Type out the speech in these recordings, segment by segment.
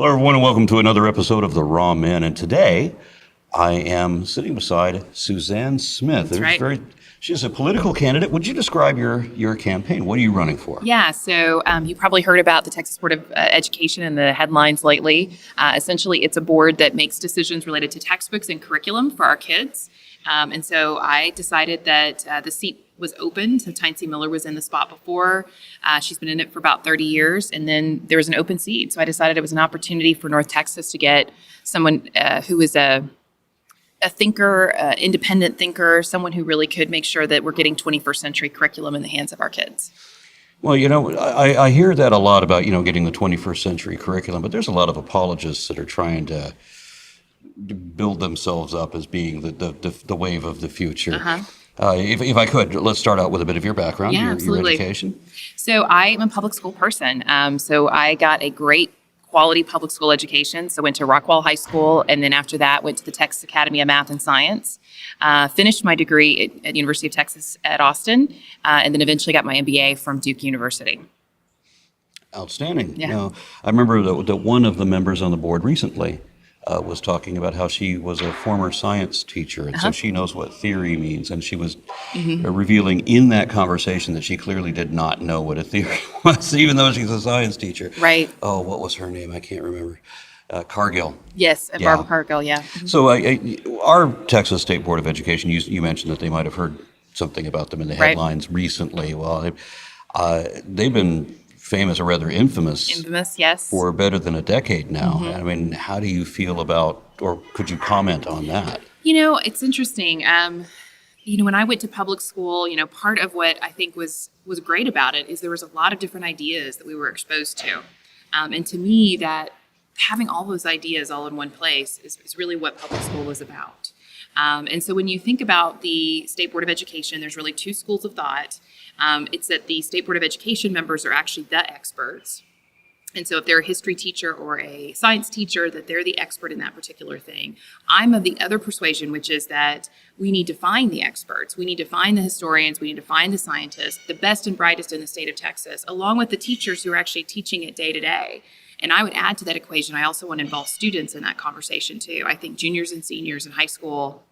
Hello, everyone, and welcome to another episode of The Raw Men. And today, I am sitting beside Suzanne Smith. That's right. She's a political candidate. Would you describe your campaign? What are you running for? Yeah, so you probably heard about the Texas Board of Education in the headlines lately. Essentially, it's a board that makes decisions related to textbooks and curriculum for our kids. And so I decided that the seat was open. So Tincy Miller was in the spot before. She's been in it for about 30 years. And then there was an open seat. So I decided it was an opportunity for North Texas to get someone who is a thinker, independent thinker, someone who really could make sure that we're getting 21st century curriculum in the hands of our kids. Well, I hear that a lot about, getting the 21st century curriculum, but there's a lot of apologists that are trying to build themselves up as being the wave of the future. Uh-huh. If I could, let's start out with a bit of your background, your education. So I am a public school person. So I got a great quality public school education. So went to Rockwall High School, and then after that went to the Texas Academy of Math and Science. Finished my degree at University of Texas at Austin, and then eventually got my MBA from Duke University. Outstanding. Yeah. I remember that one of the members on the board recently was talking about how she was a former science teacher, and so she knows what theory means, and she was revealing in that conversation that she clearly did not know what a theory was, even though she's a science teacher. Right. Oh, what was her name? I can't remember. Cargill. Yes, Barbara Cargill, yeah. So our Texas State Board of Education, you mentioned that they might have heard something about them in the headlines recently. Well, they've been famous, or rather infamous, yes, for better than a decade now. I mean, how do you feel about, or could you comment on that? It's interesting. When I went to public school, part of what I think was great about it is there was a lot of different ideas that we were exposed to. And to me, that having all those ideas all in one place is really what public school was about. And so when you think about the State Board of Education, there's really two schools of thought. It's that the State Board of Education members are actually the experts. And so if they're a history teacher or a science teacher, that they're the expert in that particular thing. I'm of the other persuasion, which is that we need to find the experts. We need to find the historians. We need to find the scientists, the best and brightest in the state of Texas, along with the teachers who are actually teaching it day to day. And I would add to that equation, I also want to involve students in that conversation too. I think juniors and seniors in high school,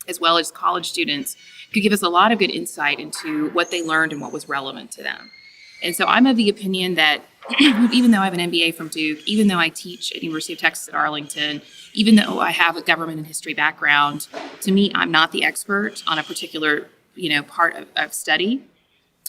as well as college students, could give us a lot of good insight into what they learned and what was relevant to them. And so I'm of the opinion that even though I have an MBA from Duke, even though I teach at University of Texas at Arlington, even though I have a government and history background, to me, I'm not the expert on a particular, part of study.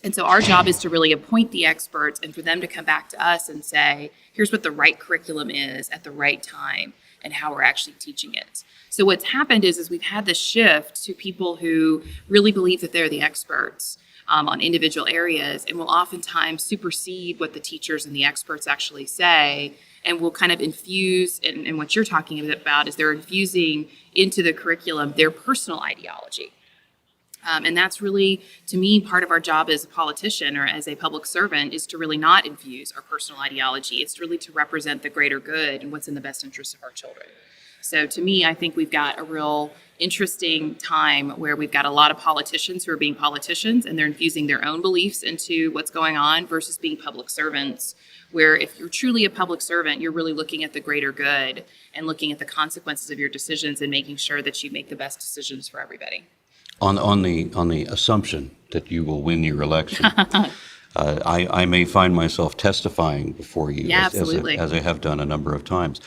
And so our job is to really appoint the experts and for them to come back to us and say, here's what the right curriculum is at the right time and how we're actually teaching it. So what's happened is we've had this shift to people who really believe that they're the experts on individual areas and will oftentimes supersede what the teachers and the experts actually say, and will kind of infuse, and what you're talking about is they're infusing into the curriculum their personal ideology. And that's really, to me, part of our job as a politician or as a public servant is to really not infuse our personal ideology. It's really to represent the greater good and what's in the best interest of our children. So to me, I think we've got a real interesting time where we've got a lot of politicians who are being politicians and they're infusing their own beliefs into what's going on versus being public servants, where if you're truly a public servant, you're really looking at the greater good and looking at the consequences of your decisions and making sure that you make the best decisions for everybody. On the assumption that you will win your election, I may find myself testifying before you, as I have done a number of times.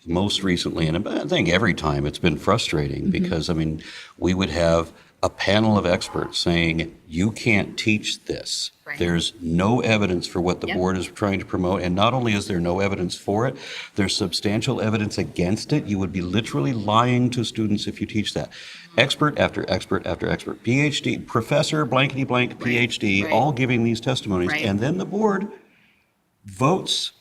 Most recently, and I think every time, it's been frustrating because, we would have a panel of experts saying, you can't teach this. Right. There's no evidence for what the board is trying to promote. And not only is there no evidence for it, there's substantial evidence against it. You would be literally lying to students if you teach that. Expert after expert after expert, PhD, professor, blankety blank, PhD, all giving these testimonies. Right. And then the board votes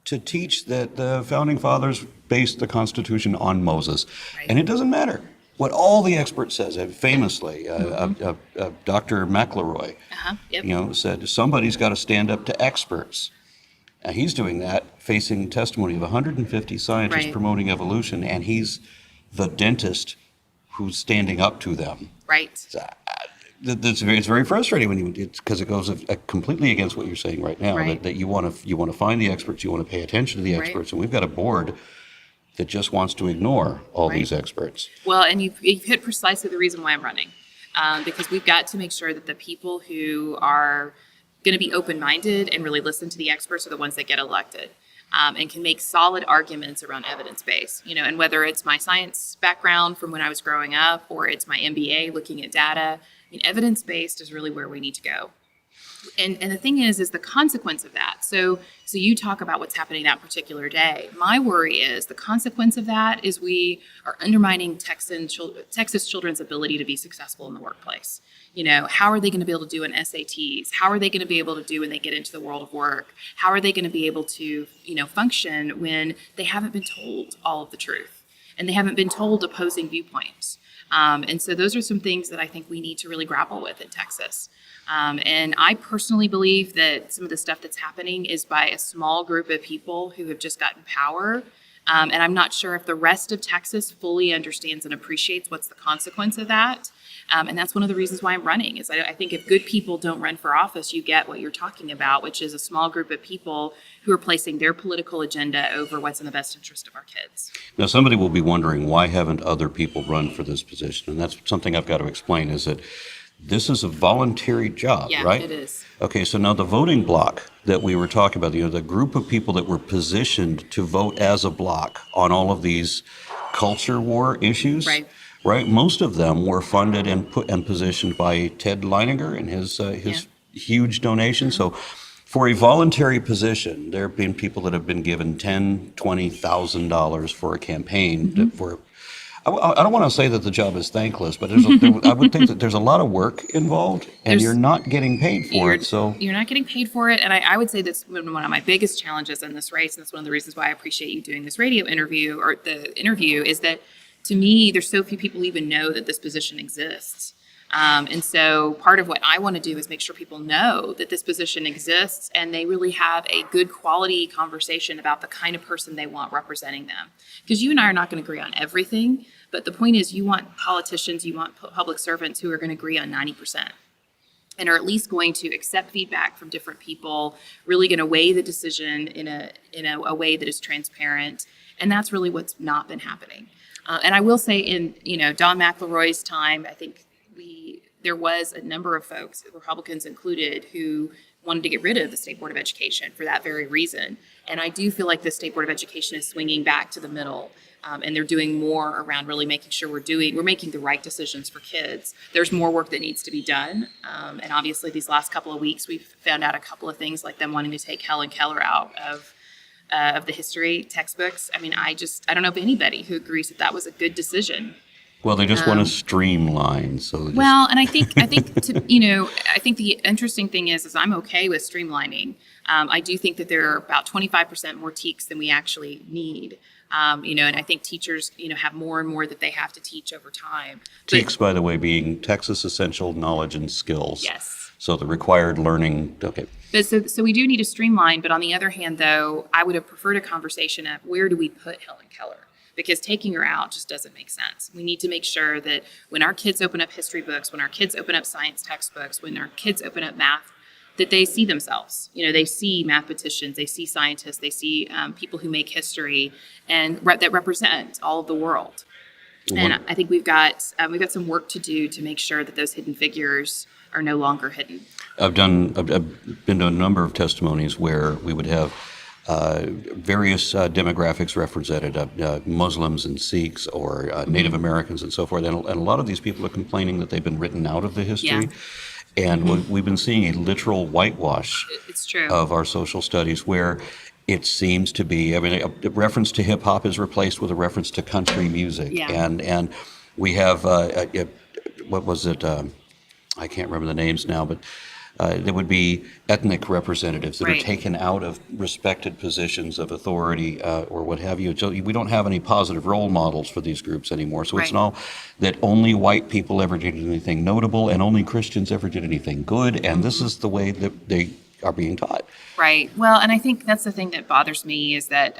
to teach that the Founding Fathers based the Constitution on Moses. Right. And it doesn't matter what all the experts says. Famously, Dr. McElroy, said somebody's got to stand up to experts. He's doing that, facing testimony of 150 scientists promoting evolution, and he's the dentist who's standing up to them. Right. So, It's very frustrating when because it goes completely against what you're saying right now. Right. That you want to find the experts, you want to pay attention to the experts, and we've got a board that just wants to ignore all these experts. Well, and you've hit precisely the reason why I'm running, because we've got to make sure that the people who are going to be open-minded and really listen to the experts are the ones that get elected. And can make solid arguments around evidence-based, and whether it's my science background from when I was growing up or it's my MBA looking at data, evidence-based is really where we need to go. And the thing is the consequence of that. So you talk about what's happening that particular day. My worry is the consequence of that is we are undermining Texas children's ability to be successful in the workplace. How are they going to be able to do in SATs? How are they going to be able to do when they get into the world of work? How are they going to be able to, function when they haven't been told all of the truth and they haven't been told opposing viewpoints? And so those are some things that I think we need to really grapple with in Texas. And I personally believe that some of the stuff that's happening is by a small group of people who have just gotten power. And I'm not sure if the rest of Texas fully understands and appreciates what's the consequence of that. And that's one of the reasons why I'm running is I think if good people don't run for office, you get what you're talking about, which is a small group of people who are placing their political agenda over what's in the best interest of our kids. Now, somebody will be wondering, why haven't other people run for this position? And that's something I've got to explain, is that this is a voluntary job, right? Yeah, it is. Okay, so now the voting block that we were talking about, the group of people that were positioned to vote as a block on all of these culture war issues, right? Most of them were funded and positioned by Ted Leininger and his huge donation. So for a voluntary position, there have been people that have been given $10,000, $20,000 for a campaign for. I don't want to say that the job is thankless, but I would think that there's a lot of work involved, and you're not getting paid for it. So you're not getting paid for it, and I would say that's one of my biggest challenges in this race, and that's one of the reasons why I appreciate you doing this radio interview or the interview. Is that to me, there's so few people even know that this position exists. And so part of what I want to do is make sure people know that this position exists and they really have a good quality conversation about the kind of person they want representing them. Because you and I are not going to agree on everything, but the point is you want politicians, you want public servants who are going to agree on 90% and are at least going to accept feedback from different people, really going to weigh the decision in a way that is transparent. And that's really what's not been happening. And I will say in, Don McElroy's time, I think there was a number of folks, Republicans included, who wanted to get rid of the State Board of Education for that very reason. And I do feel like the State Board of Education is swinging back to the middle, and they're doing more around really making sure we're making the right decisions for kids. There's more work that needs to be done. And obviously these last couple of weeks, we've found out a couple of things like them wanting to take Helen Keller out of the history textbooks. I mean, I don't know of anybody who agrees that was a good decision. Well, they just want to streamline. And I think I think the interesting thing is I'm okay with streamlining. I do think that there are about 25% more TEKS than we actually need. And I think teachers, have more and more that they have to teach over time. TEKS, by the way, being Texas Essential Knowledge and Skills. Yes. So the required learning. Okay. But so we do need to streamline. But on the other hand, though, I would have preferred a conversation of where do we put Helen Keller? Because taking her out just doesn't make sense. We need to make sure that when our kids open up history books, when our kids open up science textbooks, when our kids open up math, that they see themselves. They see mathematicians, they see scientists, they see people who make history and that represent all of the world. And I think we've got some work to do to make sure that those hidden figures are no longer hidden. I've been to a number of testimonies where we would have various demographics represented, Muslims and Sikhs or Native Americans and so forth. And a lot of these people are complaining that they've been written out of the history. Yeah. And we've been seeing a literal whitewash of our social studies where it seems to be, a reference to hip hop is replaced with a reference to country music. Yeah. And we have, what was it? I can't remember the names now, but there would be ethnic representatives that are taken out of respected positions of authority or what have you. So we don't have any positive role models for these groups anymore. So it's now that only white people ever did anything notable and only Christians ever did anything good. And this is the way that they are being taught. Right. Well, and I think that's the thing that bothers me is that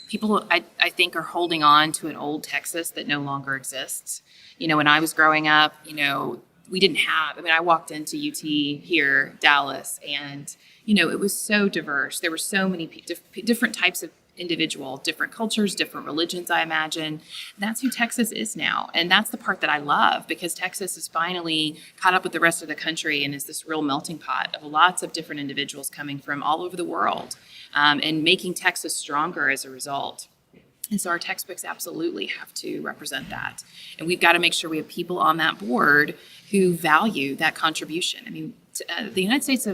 people, I think, are holding on to an old Texas that no longer exists. When I was growing up, we didn't have. I mean, I walked into UT here, Dallas, and, it was so diverse. There were so many different types of individual, different cultures, different religions, I imagine. That's who Texas is now. And that's the part that I love, because Texas is finally caught up with the rest of the country and is this real melting pot of lots of different individuals coming from all over the world, and making Texas stronger as a result. And so our textbooks absolutely have to represent that. And we've got to make sure we have people on that board who value that contribution. I mean, the United States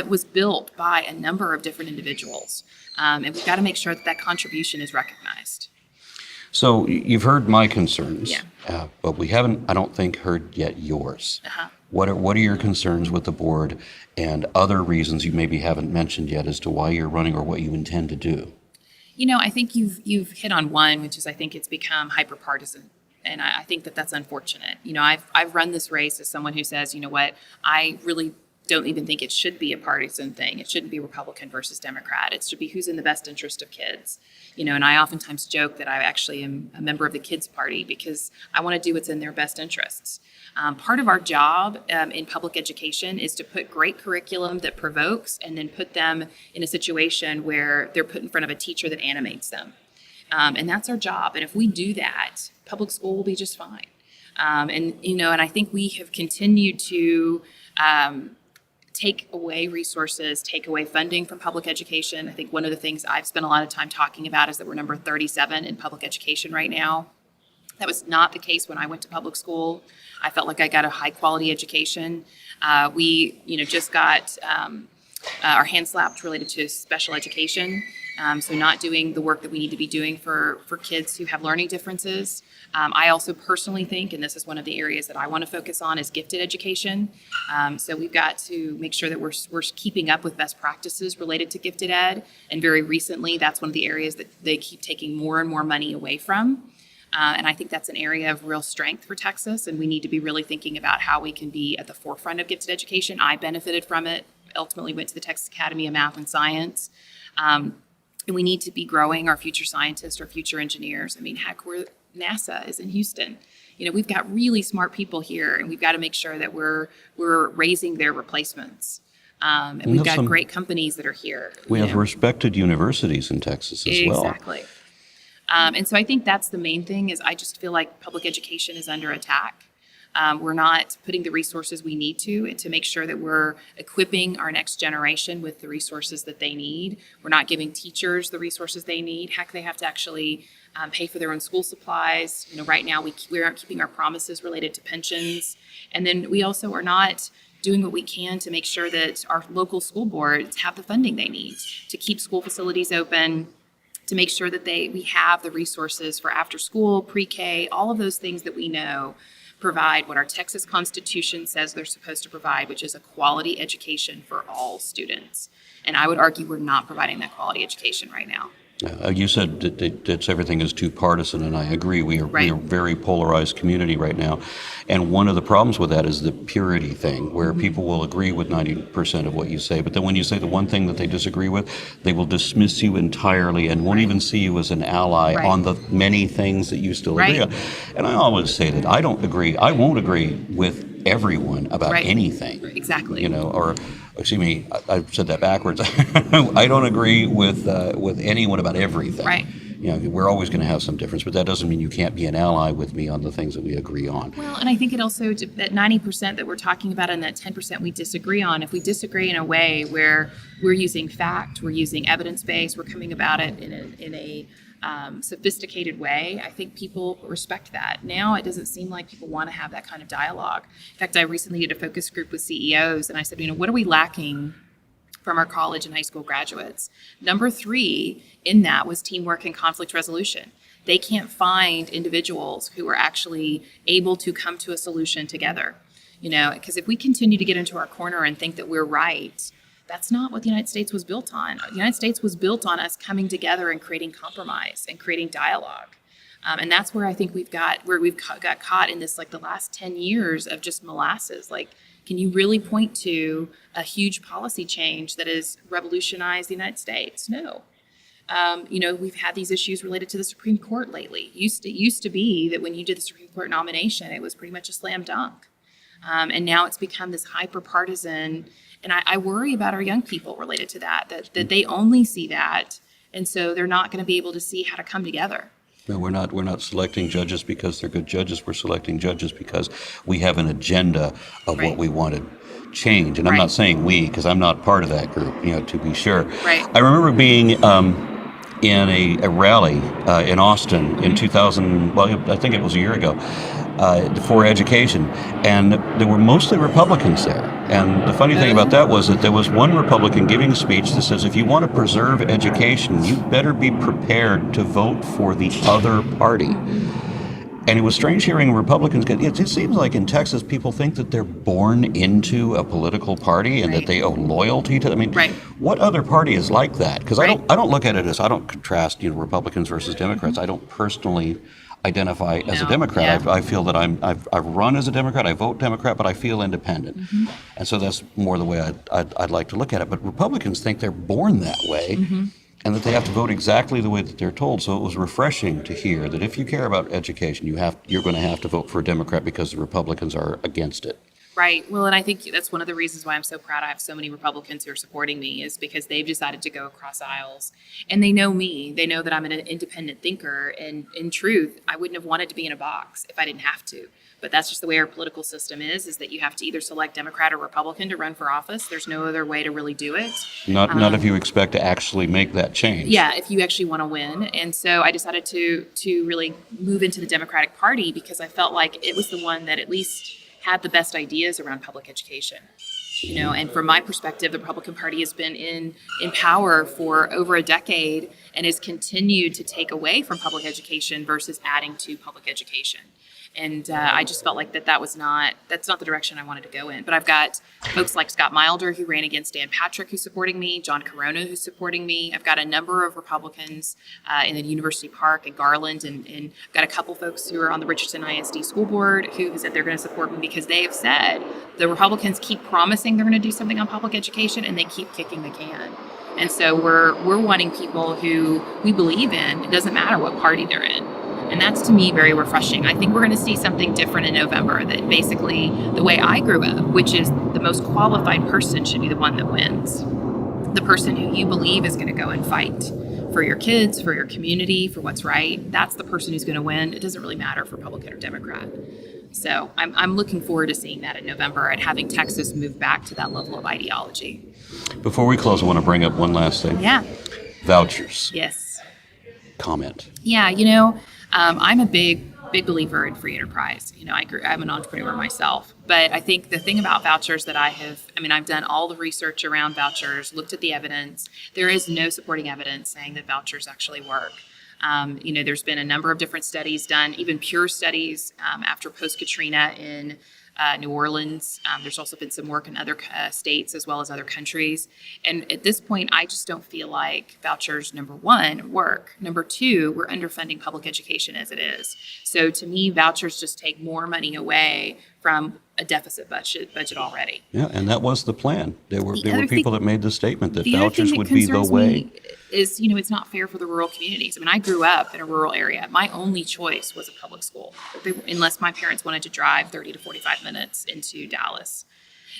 was built by a number of different individuals. And we've got to make sure that that contribution is recognized. So you've heard my concerns, Yeah. But we haven't, I don't think, heard yet yours. Uh-huh. What are your concerns with the board and other reasons you maybe haven't mentioned yet as to why you're running or what you intend to do? I think you've hit on one, which is I think it's become hyper-partisan. And I think that that's unfortunate. I've run this race as someone who says, what, I really don't even think it should be a partisan thing. It shouldn't be Republican versus Democrat. It should be who's in the best interest of kids. And I oftentimes joke that I actually am a member of the Kids Party because I want to do what's in their best interests. Part of our job in public education is to put great curriculum that provokes and then put them in a situation where they're put in front of a teacher that animates them. And that's our job. And if we do that, public school will be just fine. And I think we have continued to take away resources, take away funding from public education. I think one of the things I've spent a lot of time talking about is that we're number 37 in public education right now. That was not the case when I went to public school. I felt like I got a high quality education. We, just got our hand slapped related to special education. So not doing the work that we need to be doing for kids who have learning differences. I also personally think, and this is one of the areas that I want to focus on, is gifted education. So we've got to make sure that we're keeping up with best practices related to gifted ed. And very recently, that's one of the areas that they keep taking more and more money away from. And I think that's an area of real strength for Texas. And we need to be really thinking about how we can be at the forefront of gifted education. I benefited from it, ultimately went to the Texas Academy of Math and Science. And we need to be growing our future scientists, our future engineers. I mean, heck, NASA is in Houston. We've got really smart people here, and we've got to make sure that we're raising their replacements. And we've got great companies that are here. We have respected universities in Texas as well. Exactly. And so I think that's the main thing, is I just feel like public education is under attack. We're not putting the resources we need to make sure that we're equipping our next generation with the resources that they need. We're not giving teachers the resources they need. Heck, they have to actually pay for their own school supplies. Right now we aren't keeping our promises related to pensions. And then we also are not doing what we can to make sure that our local school boards have the funding they need to keep school facilities open, to make sure that we have the resources for after school, pre-K, all of those things that we know provide what our Texas Constitution says they're supposed to provide, which is a quality education for all students. And I would argue we're not providing that quality education right now. You said that everything is too partisan, and I agree. We are a very polarized community right now. And one of the problems with that is the purity thing, where people will agree with 90% of what you say, but then when you say the one thing that they disagree with, they will dismiss you entirely and won't even see you as an ally on the many things that you still agree on. And I always say that I won't agree with everyone about anything. Exactly. Excuse me, I said that backwards. I don't agree with anyone about everything. Right. We're always going to have some difference, but that doesn't mean you can't be an ally with me on the things that we agree on. Well, and I think it also, that 90% that we're talking about and that 10% we disagree on, if we disagree in a way where we're using fact, we're using evidence-based, we're coming about it in a sophisticated way, I think people respect that. Now it doesn't seem like people want to have that kind of dialogue. In fact, I recently did a focus group with CEOs, and I said, what are we lacking from our college and high school graduates? Number 3 in that was teamwork and conflict resolution. They can't find individuals who are actually able to come to a solution together. Because if we continue to get into our corner and think that we're right, that's not what the United States was built on. The United States was built on us coming together and creating compromise and creating dialogue. And that's where I think we've got caught in this, the last 10 years of just molasses. Can you really point to a huge policy change that has revolutionized the United States? No. We've had these issues related to the Supreme Court lately. It used to be that when you did the Supreme Court nomination, it was pretty much a slam dunk. And now it's become this hyper partisan. And I worry about our young people related to that they only see that. And so they're not going to be able to see how to come together. No, we're not selecting judges because they're good judges. We're selecting judges because we have an agenda of what we want to change. And I'm not saying we, because I'm not part of that group, to be sure. Right. I remember being in a rally in Austin in 2000, well, I think it was a year ago, for education. And there were mostly Republicans there. And the funny thing about that was that there was one Republican giving a speech that says, if you want to preserve education, you better be prepared to vote for the other party. And it was strange hearing Republicans get, it seems like in Texas, people think that they're born into a political party and that they owe loyalty to, what other party is like that? Because I don't look at it as, I don't contrast, Republicans versus Democrats. I don't personally identify as a Democrat. I feel that I've run as a Democrat, I vote Democrat, but I feel independent. And so that's more the way I'd like to look at it. But Republicans think they're born that way and that they have to vote exactly the way that they're told. So it was refreshing to hear that if you care about education, you're going to have to vote for a Democrat because the Republicans are against it. Right. Well, and I think that's one of the reasons why I'm so proud I have so many Republicans who are supporting me is because they've decided to go across aisles. And they know me. They know that I'm an independent thinker. And in truth, I wouldn't have wanted to be in a box if I didn't have to. But that's just the way our political system is that you have to either select Democrat or Republican to run for office. There's no other way to really do it. Not if you expect to actually make that change. Yeah, if you actually want to win. And so I decided to really move into the Democratic Party because I felt like it was the one that at least had the best ideas around public education. And from my perspective, the Republican Party has been in power for over a decade and has continued to take away from public education versus adding to public education. And I just felt like that's not the direction I wanted to go in. But I've got folks like Scott Milder, who ran against Dan Patrick, who's supporting me, John Corona, who's supporting me. I've got a number of Republicans in the University Park and Garland, and I've got a couple folks who are on the Richardson ISD School Board who said they're going to support me because they have said the Republicans keep promising they're going to do something on public education, and they keep kicking the can. And so we're wanting people who we believe in. It doesn't matter what party they're in. And that's, to me, very refreshing. I think we're going to see something different in November, that basically the way I grew up, which is the most qualified person should be the one that wins. The person who you believe is going to go and fight for your kids, for your community, for what's right. That's the person who's going to win. It doesn't really matter for Republican or Democrat. So I'm looking forward to seeing that in November and having Texas move back to that level of ideology. Before we close, I want to bring up one last thing. Yeah. Vouchers. Yes. Comment. Yeah, I'm a big believer in free enterprise. I'm an entrepreneur myself, but I think the thing about vouchers that I've done all the research around vouchers, looked at the evidence. There is no supporting evidence saying that vouchers actually work. There's been a number of different studies done, even pure studies after post-Katrina in New Orleans. There's also been some work in other states as well as other countries. And at this point, I just don't feel like vouchers, number one, work. Number two, we're underfunding public education as it is. So to me, vouchers just take more money away from a deficit budget already. Yeah, and that was the plan. There were people that made the statement that vouchers would be the way. Is, it's not fair for the rural communities. I grew up in a rural area. My only choice was a public school, unless my parents wanted to drive 30 to 45 minutes into Dallas.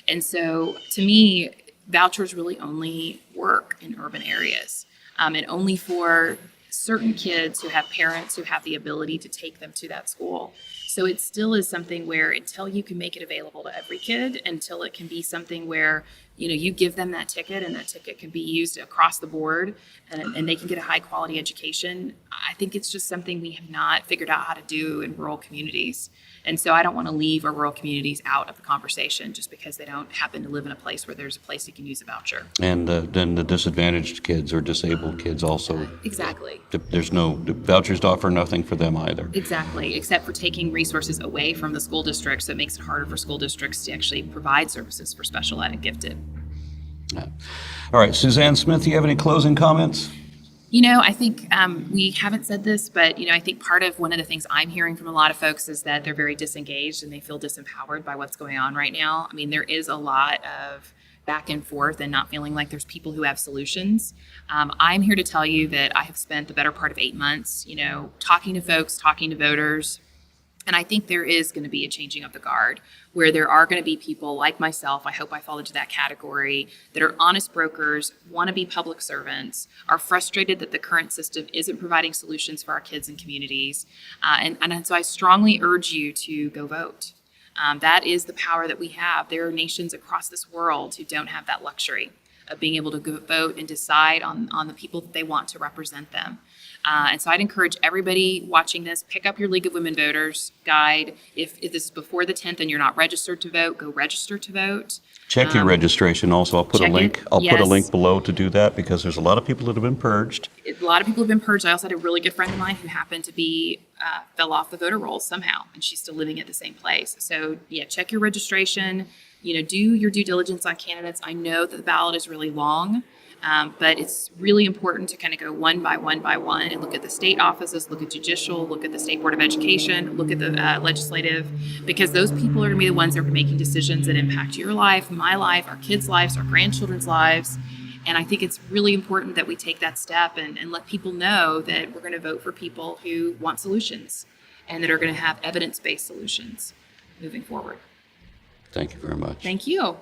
And so to me, vouchers really only work in urban areas, and only for certain kids who have parents who have the ability to take them to that school. So it still is something where until you can make it available to every kid, until it can be something where, you give them that ticket and that ticket can be used across the board and they can get a high quality education, I think it's just something we have not figured out how to do in rural communities. And so I don't want to leave our rural communities out of the conversation just because they don't happen to live in a place where there's a place you can use a voucher. And then the disadvantaged kids or disabled kids also. Exactly. There's no vouchers to offer nothing for them either. Exactly, except for taking resources away from the school districts. So it makes it harder for school districts to actually provide services for special ed and gifted. Yeah. All right, Suzanne Smith, do you have any closing comments? I think we haven't said this, but, I think part of one of the things I'm hearing from a lot of folks is that they're very disengaged and they feel disempowered by what's going on right now. There is a lot of back and forth and not feeling like there's people who have solutions. I'm here to tell you that I have spent the better part of 8 months, talking to folks, talking to voters. And I think there is going to be a changing of the guard where there are going to be people like myself, I hope I fall into that category, that are honest brokers, want to be public servants, are frustrated that the current system isn't providing solutions for our kids and communities. And so I strongly urge you to go vote. That is the power that we have. There are nations across this world who don't have that luxury of being able to go vote and decide on the people that they want to represent them. And so I'd encourage everybody watching this, pick up your League of Women Voters guide. If this is before the 10th and you're not registered to vote, go register to vote. Check your registration also. I'll put a link. I'll put a Yes. link below to do that because there's a lot of people that have been purged. A lot of people have been purged. I also had a really good friend of mine who happened to be fell off the voter rolls somehow, and she's still living at the same place. So yeah, check your registration. Do your due diligence on candidates. I know that the ballot is really long, but it's really important to kind of go one by one and look at the state offices, look at judicial, look at the State Board of Education, look at the legislative, because those people are going to be the ones that are making decisions that impact your life, my life, our kids' lives, our grandchildren's lives. And I think it's really important that we take that step and let people know that we're going to vote for people who want solutions and that are going to have evidence-based solutions moving forward. Thank you very much. Thank you.